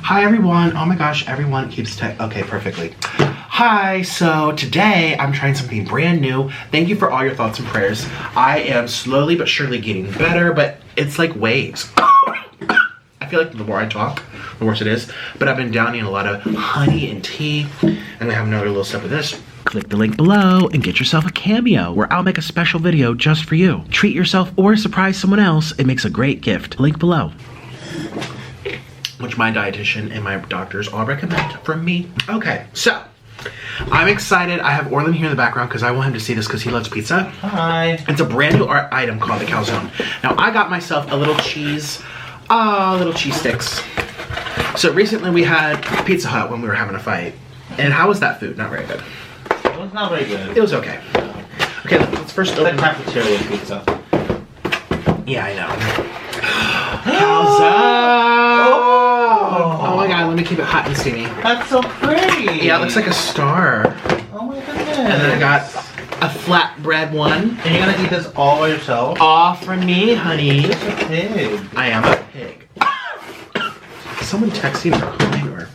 Hi everyone. Oh my gosh, everyone keeps okay, perfectly. Hi, so today I'm trying something brand new. Thank you for all your thoughts and prayers. I am slowly but surely getting better, but it's like waves. I feel like the more I talk, the worse it is. But I've been downing a lot of honey and tea, and I have another little sip of this. Click the link below and get yourself a cameo where I'll make a special video just for you. Treat yourself or surprise someone else. It makes a great gift. Link below. Which my dietitian and my doctors all recommend from me. Okay, so I'm excited. I have Orlin here in the background because I want him to see this because he loves pizza. Hi. It's a brand new item called the calzone. Now I got myself a little cheese sticks. So recently we had Pizza Hut when we were having a fight. And how was that food? Not very good. It was not very good. It was okay. Okay, let's first open the cafeteria pizza. Yeah, I know. Calzone! Oh my god, let me keep it hot and steamy. That's so pretty! Yeah, it looks like a star. Oh my goodness. And then I got a flatbread one. And you're gonna eat this all by yourself? All from me, honey. You're a pig. I am a pig. Someone texting or calling or...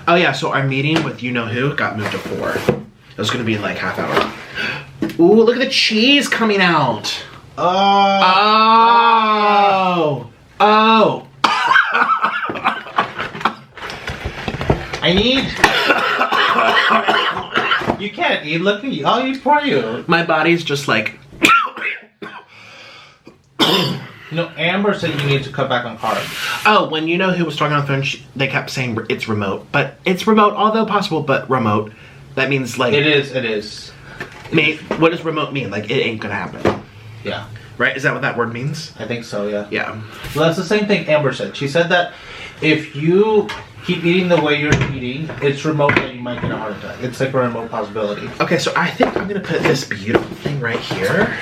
Oh yeah, so our meeting with you-know-who got moved to 4. It was gonna be like half hour. Ooh, look at the cheese coming out. Oh. I need... You can't eat. Look at you. I'll eat for you. My body's just like... You know, Amber said you need to cut back on carbs. Oh, when you know who was talking on the phone, they kept saying it's remote. But it's remote, although possible, but remote. That means like... It is. What does remote mean? Like, it ain't gonna happen. Yeah. Right? Is that what that word means? I think so, yeah. Yeah. Well, that's the same thing Amber said. She said that if you keep eating the way you're eating, it's remote that you might get a heart attack. It's like a remote possibility. Okay, so I think I'm gonna put this beautiful thing right here.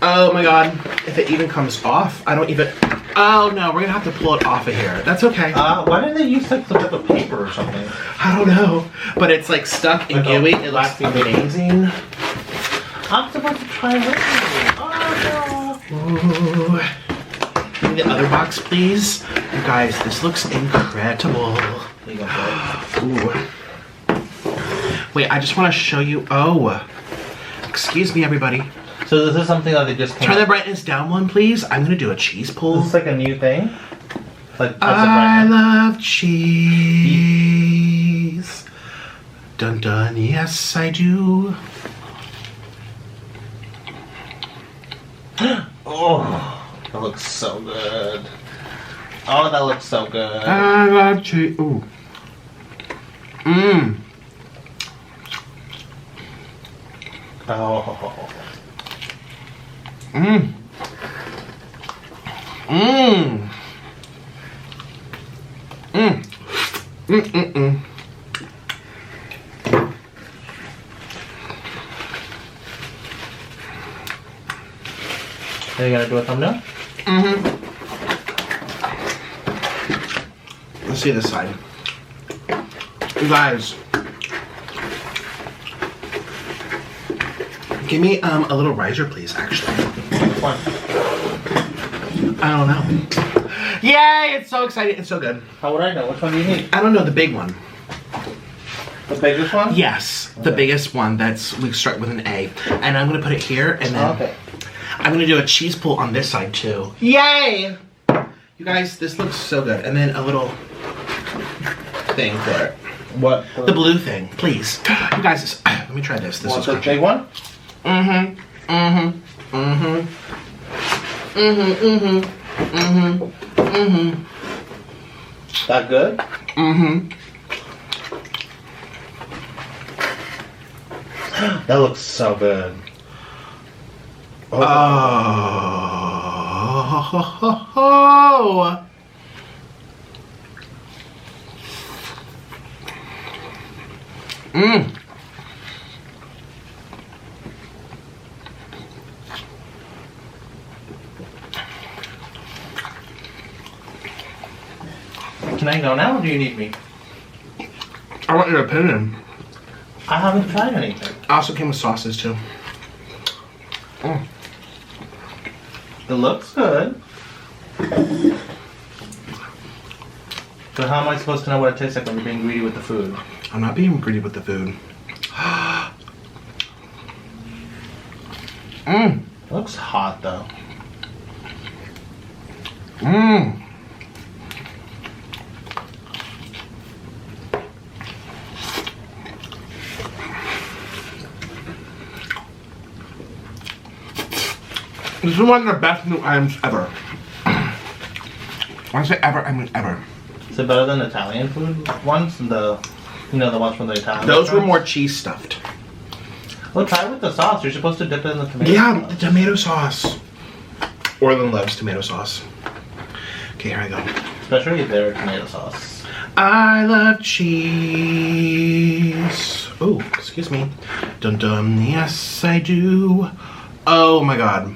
Oh my god. If it even comes off, I don't even... Oh no, we're gonna have to pull it off of here. That's okay. Why didn't they use like some type of paper or something? I don't know. But it's like stuck and gooey. It looks amazing. I'm supposed to try it. Oh no. Ooh. Give me the other box, please. You guys, this looks incredible. There you go, Ooh. Wait, I just want to show you. Oh. Excuse me, everybody. So this is something that they just came Turn the brightness down one, please. I'm gonna do a cheese pull. This is like a new thing? Like, I love cheese. Dun dun, yes I do. Oh, that looks so good. Oh, that looks so good. I love cheese. Ooh. Mmm. Oh. Mmm. Mmm. Mmm. Mmm. Are you gonna do a thumbnail? Mm-hmm. Let's see this side. You guys. Give me a little riser, please, actually. Which one? I don't know. Yay! It's so exciting. It's so good. How would I know? Which one do you need? I don't know, the big one. The biggest one? Yes, the biggest one. We start with an A. And I'm going to put it here, and then Okay. I'm going to do a cheese pull on this side, too. Yay! You guys, this looks so good. And then a little thing for it. What? The blue thing, please. You guys, let me try this. This is the big one? Mm-hmm. Mm-hmm. Mm-hmm. Mm-hmm. Mm-hmm. Mm-hmm. Mm-hmm. That good? Mm-hmm. That looks so good. Oh. Mmm. Can I go now or do you need me? I want your opinion. I haven't tried anything. Also came with sauces too. Mm. It looks good. So how am I supposed to know what it tastes like when you're being greedy with the food? I'm not being greedy with the food. It looks hot though. This is one of the best new items ever. When I say ever, I mean ever. Is it better than Italian food ones? The ones from the Italian Those were restaurants? more cheese stuffed. Well, try it with the sauce. You're supposed to dip it in the tomato Yeah, sauce. the tomato sauce. Orlin loves tomato sauce. Okay, here I go. Especially their tomato sauce. I love cheese. Oh, excuse me. Dun dun, yes I do. Oh my god.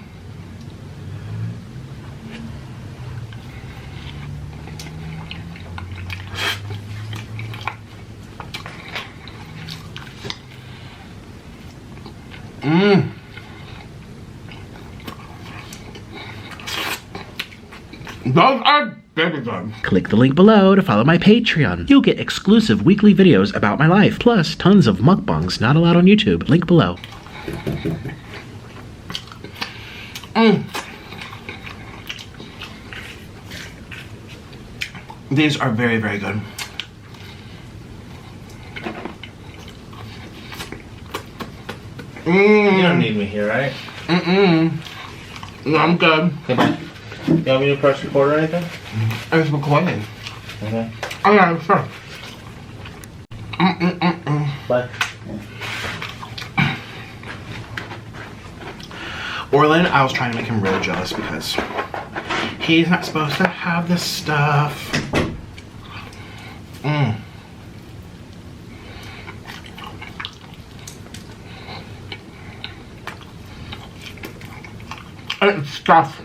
Those are very good. Click the link below to follow my Patreon. You'll get exclusive weekly videos about my life, plus tons of mukbangs not allowed on YouTube. Link below. These are very, very good. You don't need me here, right? No, I'm good. Okay, bye. You want me to press record or anything? It's recording. Okay. Oh yeah, sure. Bye. Orlin, I was trying to make him really jealous because he's not supposed to have this stuff. It's stuff.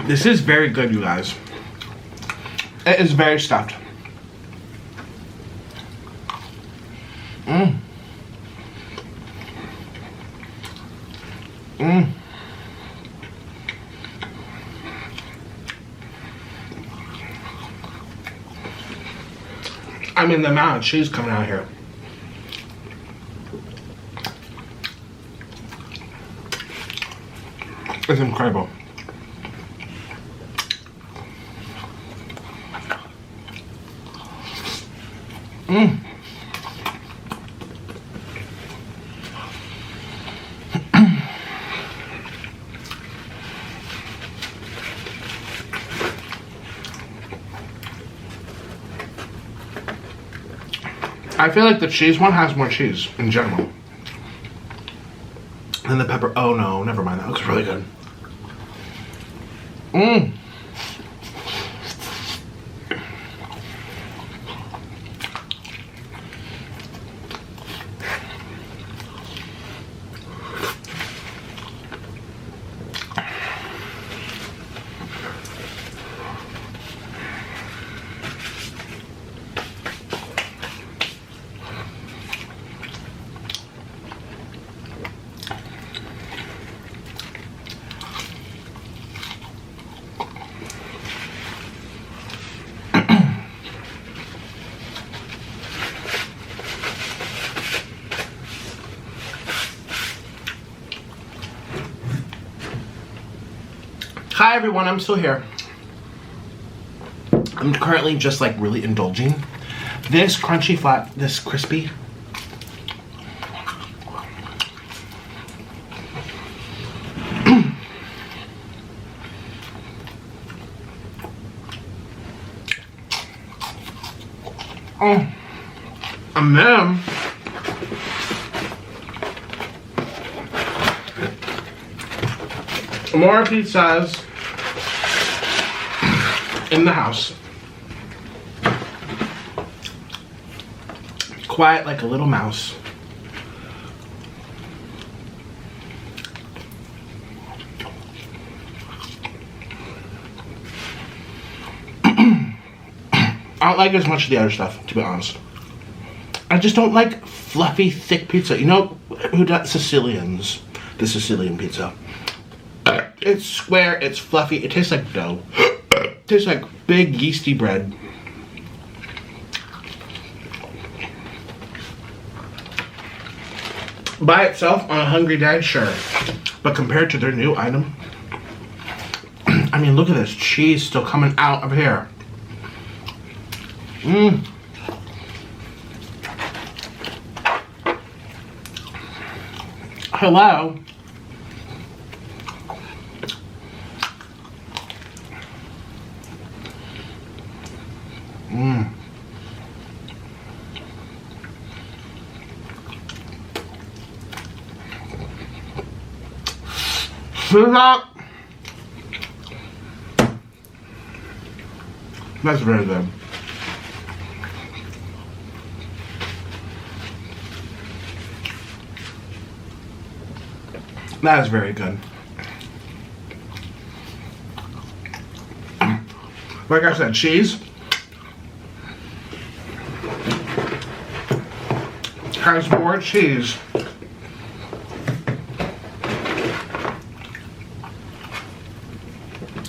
This is very good, you guys. It is very stuffed. I mean, the amount of cheese coming out here. It's incredible. I feel like the cheese one has more cheese in general than the pepper. Oh no, never mind. That looks really good. Hi everyone, I'm still here. I'm currently just like really indulging. This crunchy flat, this crispy. Oh, and then more pizzas in the house. Quiet like a little mouse. I don't like it as much as the other stuff, to be honest. I just don't like fluffy, thick pizza. You know who does Sicilians? The Sicilian pizza. It's square, it's fluffy, it tastes like dough. It tastes like big yeasty bread. By itself on a hungry day, sure. But compared to their new item, I mean, look at this cheese still coming out of here. Mmm. Hello. Mmm. See that? That's very good. That is very good. Like I said, cheese has more cheese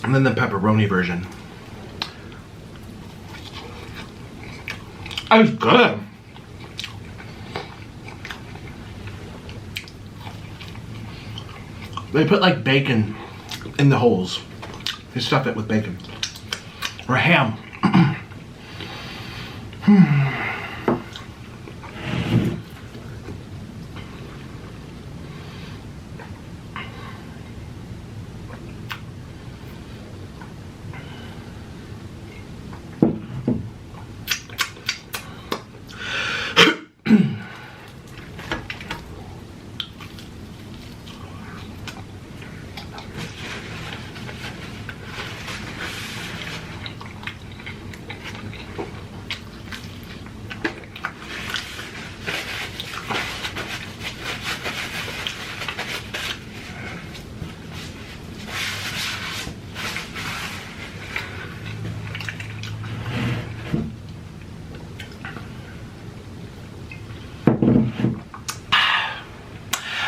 than the pepperoni version. It's good. They put like bacon in the holes. They stuff it with bacon. Or ham.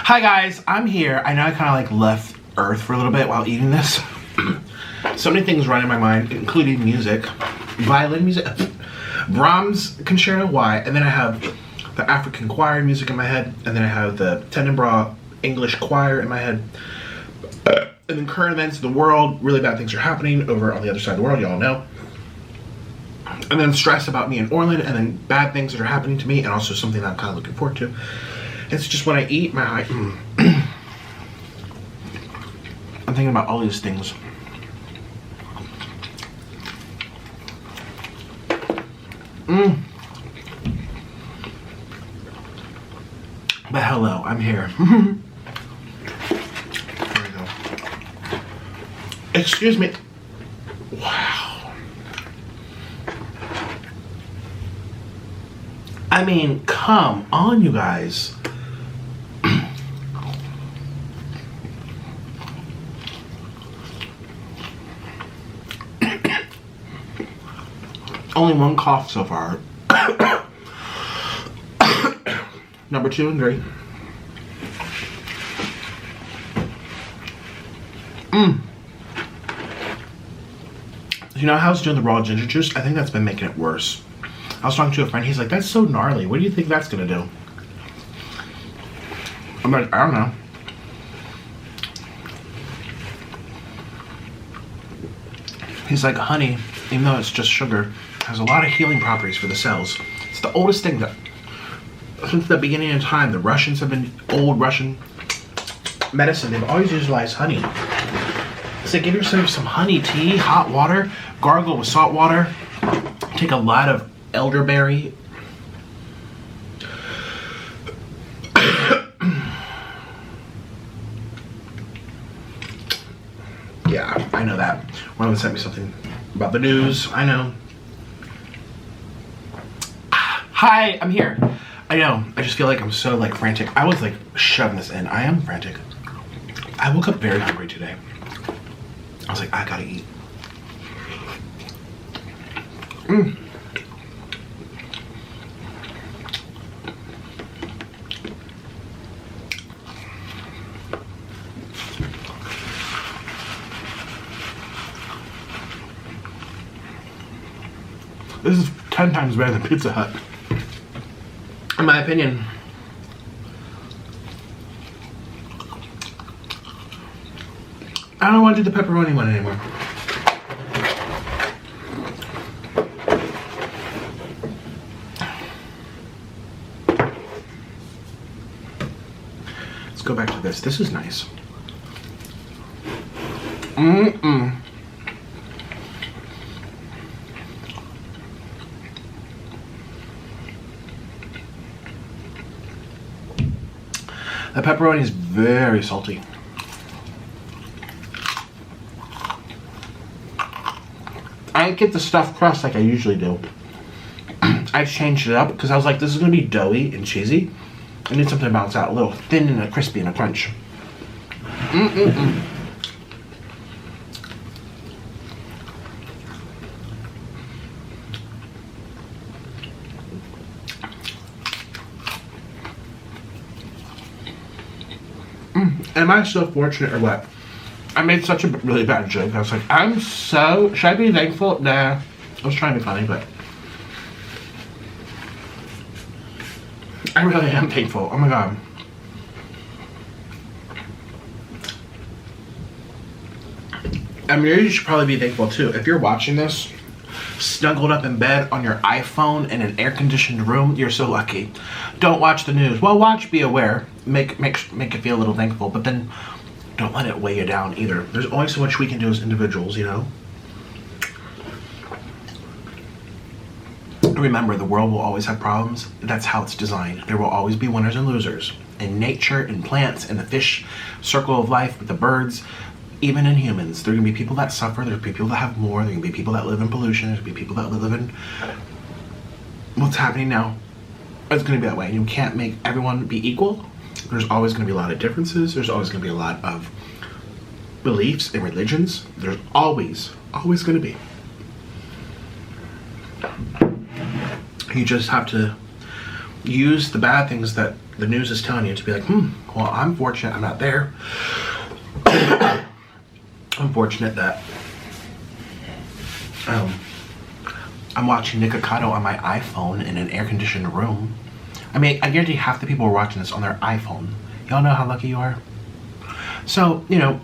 Hi guys, I'm here. I know I kind of like left Earth for a little bit while eating this. So many things run in my mind, including music, violin music, Brahms Concerto Y, and then I have the African choir music in my head, and then I have the Tenebrae English choir in my head. And then current events of the world, really bad things are happening over on the other side of the world, y'all know. And then stress about me in Orland, and then bad things that are happening to me, and also something that I'm kind of looking forward to. It's just when I eat, I'm thinking about all these things. But hello, I'm here. There we go. Excuse me. Wow. I mean, come on, you guys. Only one cough so far. Number 2 and 3. You know how I was doing the raw ginger juice? I think that's been making it worse. I was talking to a friend, he's like, that's so gnarly. What do you think that's gonna do? I'm like, I don't know. He's like, honey, even though it's just sugar, has a lot of healing properties for the cells. It's the oldest thing that, since the beginning of time, the Russians have been, old Russian medicine, they've always utilized honey. So give yourself some honey tea, hot water, gargle with salt water, take a lot of elderberry. Yeah, I know that. One of them sent me something about the news. I know. Hi, I'm here. I know. I just feel like I'm so like frantic. I was like shoving this in. I am frantic. I woke up very hungry today. I was like, I gotta eat. This is 10 times better than Pizza Hut, in my opinion. I don't want to do the pepperoni one anymore. Let's go back to this. This is nice. The pepperoni is very salty. I didn't get the stuffed crust like I usually do. I changed it up because I was like, this is going to be doughy and cheesy. I need something to balance out, a little thin and a crispy and a crunch. Am I so fortunate or what? I made such a really bad joke. I was like, should I be thankful? Nah. I was trying to be funny, but I really am thankful. Oh my god. I mean, you should probably be thankful too. If you're watching this, snuggled up in bed on your iPhone in an air-conditioned room, you're so lucky. Don't watch the news. Well, watch, be aware. Make you feel a little thankful, but then don't let it weigh you down either. There's only so much we can do as individuals, you know? Remember, the world will always have problems. That's how it's designed. There will always be winners and losers. In nature, in plants, in the fish circle of life, with the birds, even in humans. There are going to be people that suffer. There are people that have more. There are going to be people that live in pollution. There's going to be people that live in what's happening now. It's going to be that way. And you can't make everyone be equal. There's always going to be a lot of differences. There's always going to be a lot of beliefs and religions. There's always going to be. You just have to use the bad things that the news is telling you to be like, well, I'm fortunate I'm not there. I'm fortunate that I'm watching Nikocado on my iPhone in an air-conditioned room. I mean, I guarantee half the people are watching this on their iPhone. Y'all know how lucky you are? So, you know,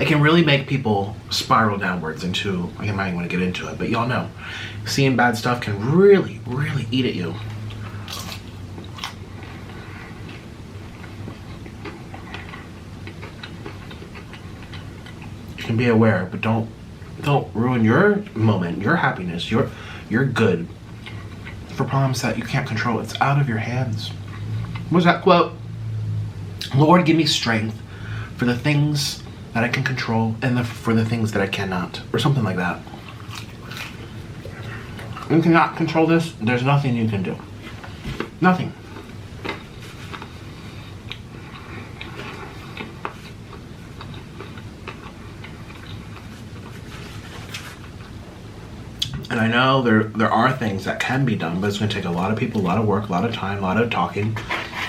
it can really make people spiral downwards into, I'm not even going to get into it, but y'all know, seeing bad stuff can really, really eat at you. You can be aware, but don't ruin your moment, your happiness, your good for problems that you can't control. It's out of your hands. What was that quote? Lord, give me strength for the things that I can control and for the things that I cannot, or something like that. You cannot control this. There's nothing you can do. Nothing. And I know there are things that can be done, but it's going to take a lot of people, a lot of work, a lot of time, a lot of talking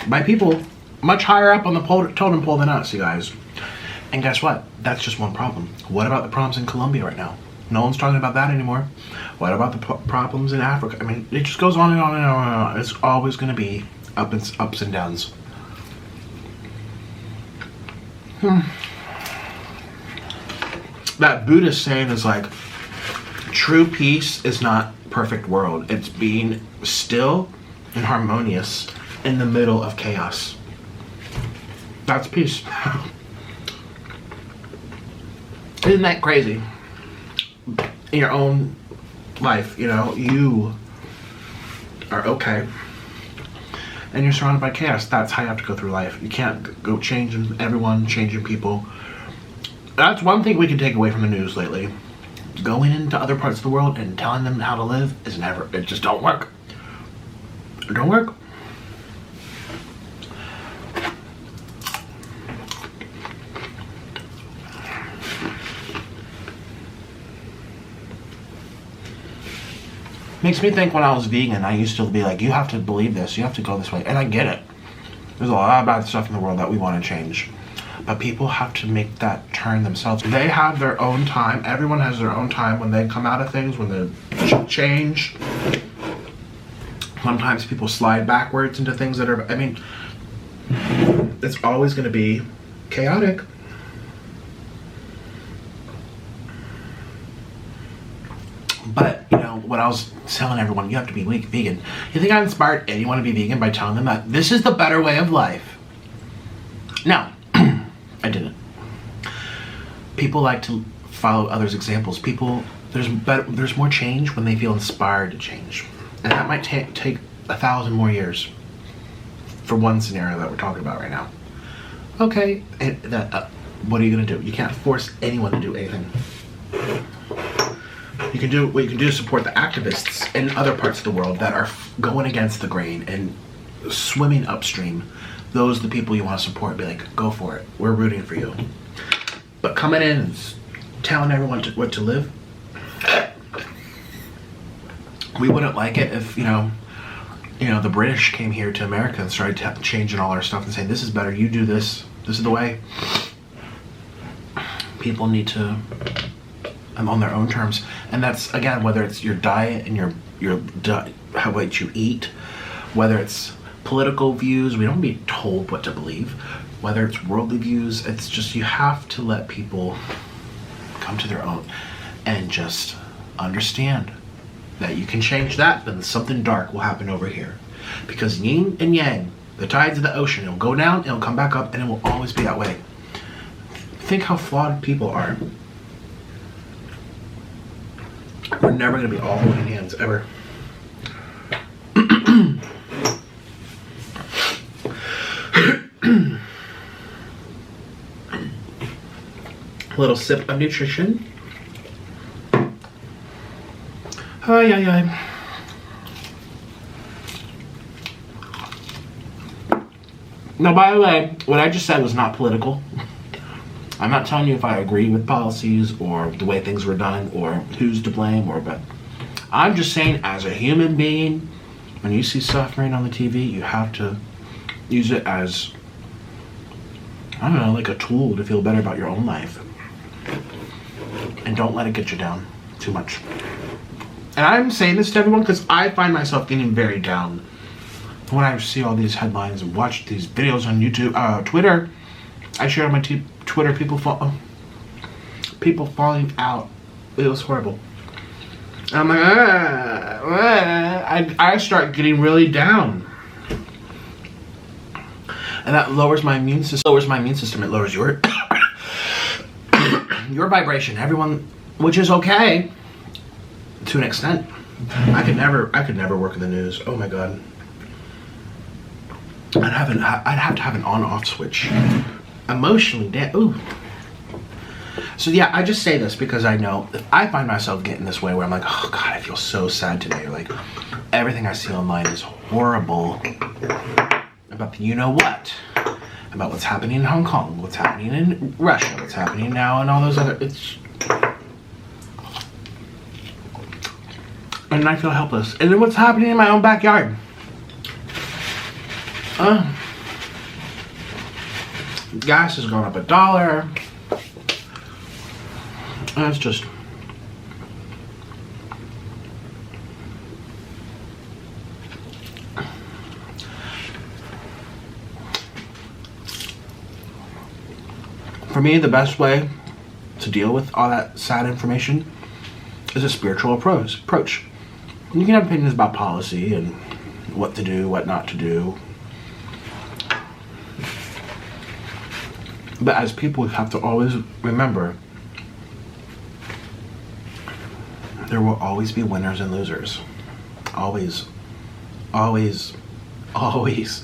by people much higher up on the totem pole than us, you guys. And guess what? That's just one problem. What about the problems in Colombia right now? No one's talking about that anymore. What about the problems in Africa? I mean, it just goes on and on and on and on. It's always going to be ups and downs. That Buddhist saying is like, true peace is not perfect world. It's being still and harmonious in the middle of chaos. That's peace. Isn't that crazy? In your own life, you know, you are okay. And you're surrounded by chaos. That's how you have to go through life. You can't go changing everyone, changing people. That's one thing we can take away from the news lately. Going into other parts of the world and telling them how to live is never, it just don't work. It don't work. Makes me think when I was vegan, I used to be like, you have to believe this, you have to go this way. And I get it. There's a lot of bad stuff in the world that we want to change. But people have to make that turn themselves. They have their own time. Everyone has their own time when they come out of things, when they change. Sometimes people slide backwards into things that are, I mean, it's always going to be chaotic. But, you know, when I was telling everyone, you have to be vegan, you think I inspired anyone to be vegan by telling them that this is the better way of life? No, I didn't. People like to follow others' examples. There's more change when they feel inspired to change. And that might take 1,000 more years for one scenario that we're talking about right now. Okay, what are you going to do? You can't force anyone to do anything. What you can do is support the activists in other parts of the world that are going against the grain and swimming upstream. Those are the people you want to support. Be like, go for it. We're rooting for you. But coming in and telling everyone what to live, we wouldn't like it if, you know, the British came here to America and started changing all our stuff and saying, this is better, you do this, this is the way. People need to, on their own terms. And that's, again, whether it's your diet and how what you eat, whether it's political views, we don't be told what to believe, whether it's worldly views, it's just you have to let people come to their own and just understand that you can change that, then something dark will happen over here. Because yin and yang, the tides of the ocean, it'll go down, it'll come back up, and it will always be that way. Think how flawed people are. We're never going to be all holding hands, ever. A little sip of nutrition. Ay, ay, ay. Now, by the way, what I just said was not political. I'm not telling you if I agree with policies or the way things were done or who's to blame but I'm just saying, as a human being, when you see suffering on the TV, you have to use it as, I don't know, like a tool to feel better about your own life. And don't let it get you down too much. And I'm saying this to everyone because I find myself getting very down when I see all these headlines and watch these videos on YouTube, Twitter. I share on my Twitter people falling out. It was horrible. And I'm like, I start getting really down, and that lowers my immune system. It lowers your your vibration. Everyone, which is okay to an extent. I could never work in the news. Oh my god. I'd have to have an on-off switch. Emotionally ooh. So yeah, I just say this because I know if I find myself getting this way where I'm like, oh god, I feel so sad today. Like, everything I see online is horrible about the you-know-what. About what's happening in Hong Kong, what's happening in Russia, what's happening now, and all those other, and I feel helpless. And then what's happening in my own backyard. Gas has gone up $1. And it's just, for me, the best way to deal with all that sad information is a spiritual approach. You can have opinions about policy and what to do, what not to do. But as people, we have to always remember there will always be winners and losers. Always. Always. Always.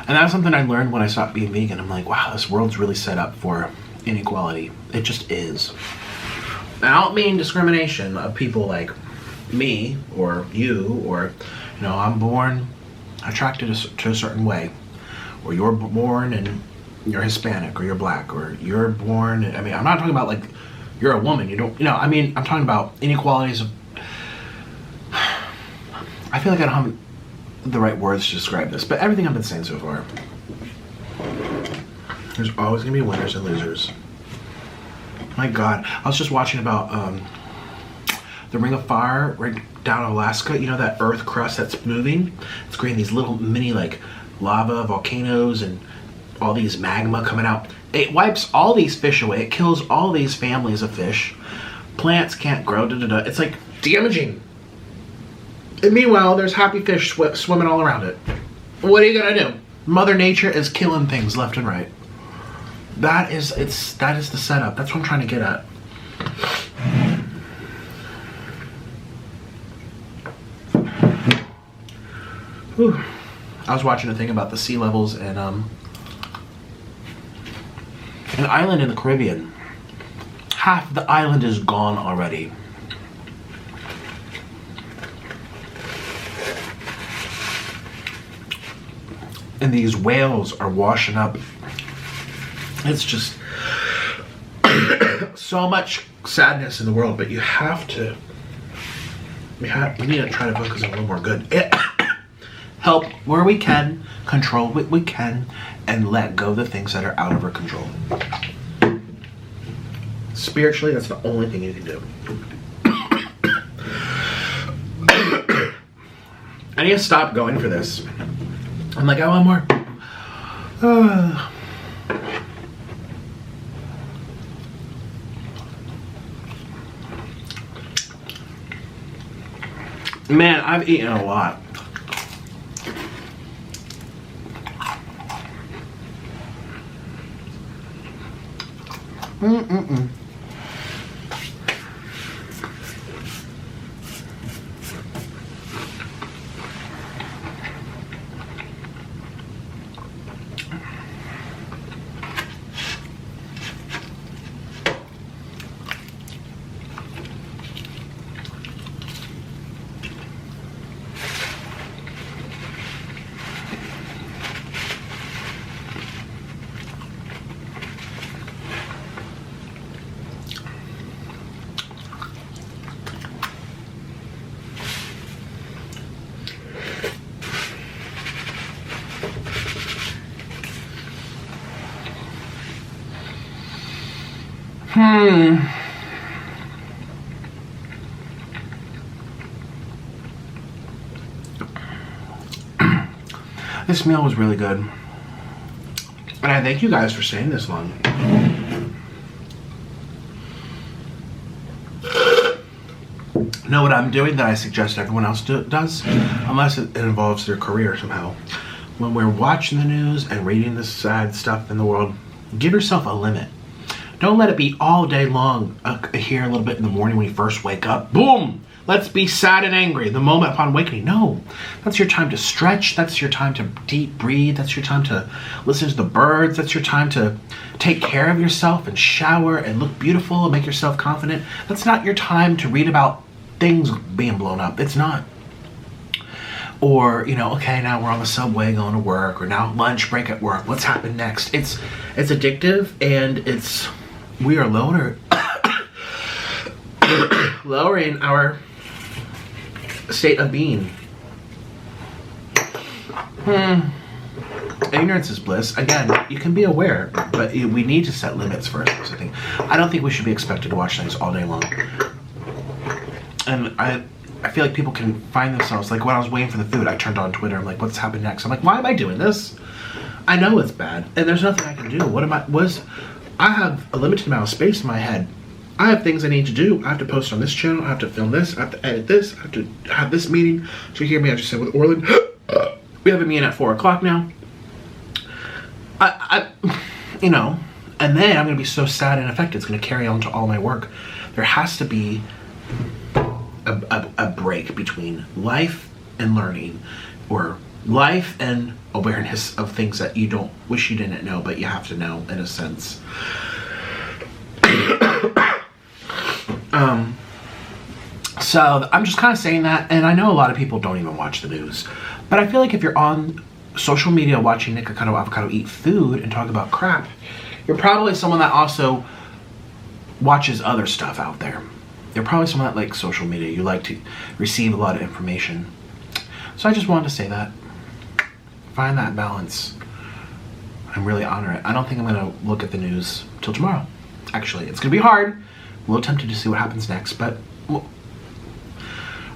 And that's something I learned when I stopped being vegan. I'm like, wow, this world's really set up for inequality. It just is. And I don't mean discrimination of people like me or you or, you know, I'm born attracted to a certain way. Or you're born and you're Hispanic or you're black or you're born, I mean, I'm not talking about like you're a woman, you don't, you know, I mean, I'm talking about inequalities of, I feel like I don't have the right words to describe this, but everything I've been saying so far. There's always gonna be winners and losers. My God, I was just watching about the Ring of Fire right down in Alaska. You know that Earth crust that's moving? It's creating these little mini like lava volcanoes and all these magma coming out. It wipes all these fish away. It kills all these families of fish. Plants can't grow. It's like damaging. And meanwhile, there's happy fish swimming all around it. What are you gonna do? Mother Nature is killing things left and right. That is the setup. That's what I'm trying to get at. Whew. I was watching a thing about the sea levels in an island in the Caribbean. Half the island is gone already. And these whales are washing up. It's just so much sadness in the world, but you have to, we need to try to focus on a little more good. Help where we can, control what we can, and let go of the things that are out of our control. Spiritually, that's the only thing you can do. I need to stop going for this. I'm like, I want more. Man, I've eaten a lot. This meal was really good. And I thank you guys for staying this long. Know what I'm doing that I suggest everyone else does? Unless it involves their career somehow. When we're watching the news and reading the sad stuff in the world, give yourself a limit. Don't let it be all day long, here a little bit in the morning when you first wake up. Boom! Let's be sad and angry the moment upon awakening. No, that's your time to stretch. That's your time to deep breathe. That's your time to listen to the birds. That's your time to take care of yourself and shower and look beautiful and make yourself confident. That's not your time to read about things being blown up. It's not. Or, you know, okay, now we're on the subway going to work, or now lunch break at work. What's happened next? It's addictive, and we are lowering our state of being. Ignorance is bliss. Again, you can be aware, but we need to set limits first. I don't think we should be expected to watch things all day long. And I feel like people can find themselves, like when I was waiting for the food, I turned on Twitter. I'm like, what's happened next? I'm like, why am I doing this? I know it's bad, and there's nothing I can do. I have a limited amount of space in my head. I have things I need to do. I have to post on this channel. I have to film this. I have to edit this. I have to have this meeting. So you hear me, I just said with Orland, we have a meeting at 4 o'clock now. You know, and then I'm going to be so sad and affected. It's going to carry on to all my work. There has to be a break between life and learning, or life and awareness of things that you don't wish you didn't know, but you have to know in a sense. So I'm just kind of saying that, and I know a lot of people don't even watch the news, but I feel like if you're on social media watching Nikocado Avocado eat food and talk about crap, you're probably someone that also watches other stuff out there. You're probably someone that likes social media. You like to receive a lot of information. So I just wanted to say that. Find that balance. I really honor it. I don't think I'm gonna look at the news till tomorrow. Actually, it's gonna be hard. I'm a little tempted to see what happens next, but well,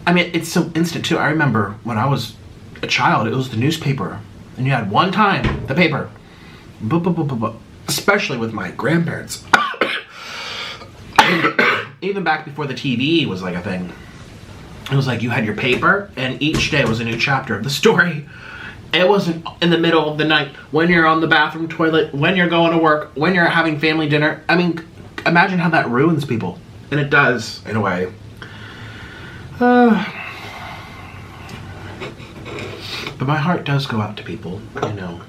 I mean, it's so instant too. I remember when I was a child, it was the newspaper, and you had one time the paper. Especially with my grandparents. Even back before the TV was like a thing. It was like you had your paper, and each day was a new chapter of the story. It wasn't in the middle of the night, when you're on the bathroom toilet, when you're going to work, when you're having family dinner. I mean, imagine how that ruins people. And it does, in a way. But my heart does go out to people, you know.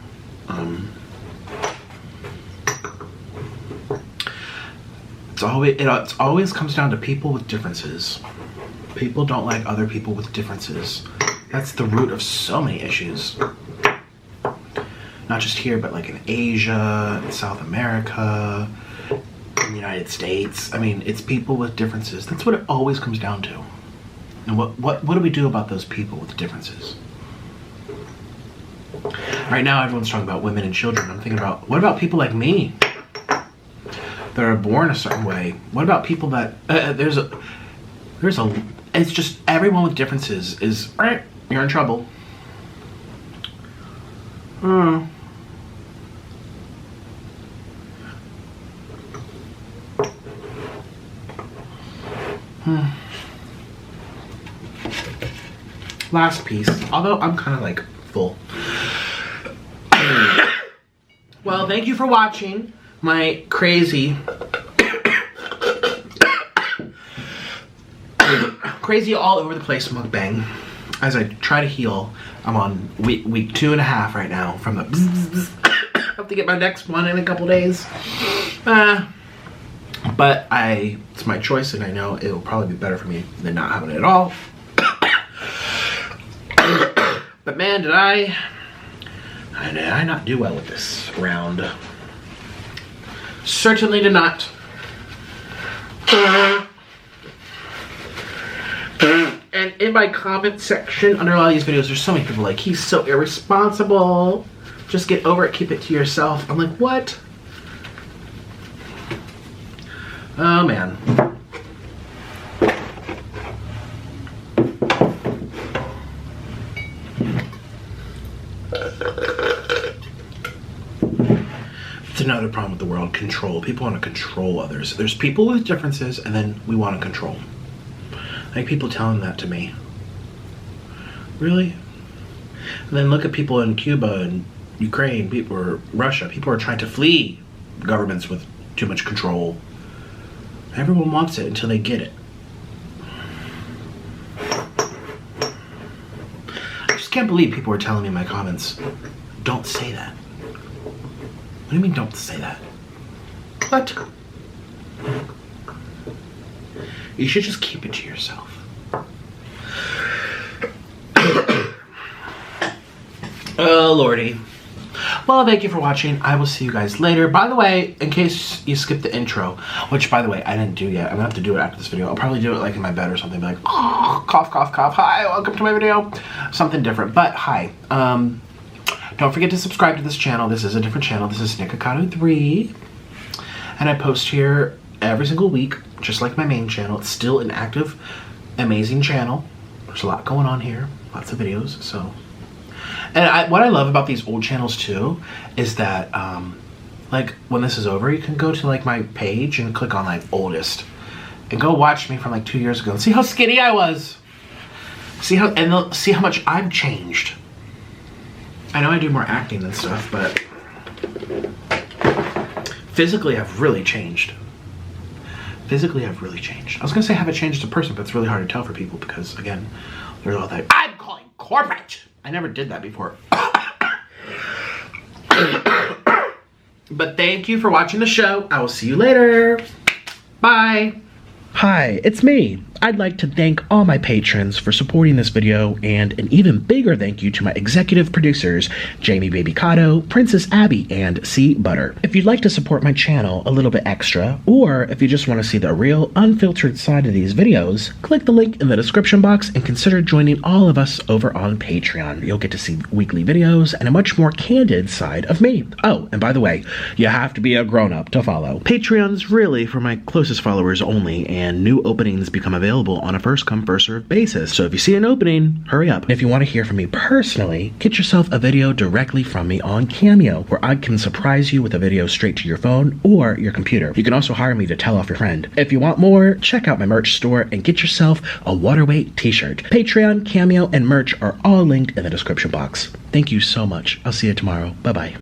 It always comes down to people with differences. People don't like other people with differences. That's the root of so many issues. Not just here, but like in Asia, in South America, in the United States. I mean, it's people with differences. That's what it always comes down to. And what do we do about those people with differences? Right now, everyone's talking about women and children. I'm thinking about, what about people like me? That are born a certain way. What about people that, it's just everyone with differences is, right, you're in trouble. Last piece, although I'm kind of like full. Well, thank you for watching my crazy all over the place mukbang as I try to heal. I'm on week 2.5 right now from the I have to get my next one in a couple days. But it's my choice, and I know it will probably be better for me than not having it at all. But man, did I not do well with this round. Certainly did not. And in my comment section under a lot of these videos, there's so many people like, he's so irresponsible. Just get over it, keep it to yourself. I'm like, what? Oh man. It's another problem with the world, control. People want to control others. There's people with differences, and then we want to control. Like people telling that to me. Really? And then look at people in Cuba and Ukraine, people, or Russia. People are trying to flee governments with too much control. Everyone wants it until they get it. I just can't believe people are telling me in my comments, don't say that. What do you mean don't say that? What? You should just keep it to yourself. Oh, Lordy. Well, thank you for watching. I will see you guys later. By the way, in case you skipped the intro, which, by the way, I didn't do yet. I'm gonna have to do it after this video. I'll probably do it like in my bed or something. Be like, oh, cough, cough, cough. Hi, welcome to my video. Something different. But, hi. Don't forget to subscribe to this channel. This is a different channel. This is Nikocado 3. And I post here every single week, just like my main channel. It's still an active, amazing channel. There's a lot going on here. Lots of videos, so... And what I love about these old channels too is that, like, when this is over, you can go to like my page and click on like oldest, and go watch me from like 2 years ago and see how skinny I was. See how much I've changed. I know I do more acting and stuff, but physically I've really changed. Physically I've really changed. I was gonna say I haven't changed as a person, but it's really hard to tell for people because, again, there's all that I'm calling corporate. I never did that before. But thank you for watching the show. I will see you later. Bye. Hi, it's me, I'd like to thank all my patrons for supporting this video, and an even bigger thank you to my executive producers, Jamie Babycado, Princess Abbie, and C. Butter. If you'd like to support my channel a little bit extra, or if you just want to see the real, unfiltered side of these videos, click the link in the description box and consider joining all of us over on Patreon. You'll get to see weekly videos and a much more candid side of me. Oh, and by the way, you have to be a grown-up to follow. Patreon's really for my closest followers only, and new openings become available on a first-come, first-served basis. So if you see an opening, hurry up. And if you want to hear from me personally, get yourself a video directly from me on Cameo, where I can surprise you with a video straight to your phone or your computer. You can also hire me to tell off your friend. If you want more, check out my merch store and get yourself a Waterweight t-shirt. Patreon, Cameo, and merch are all linked in the description box. Thank you so much. I'll see you tomorrow. Bye-bye.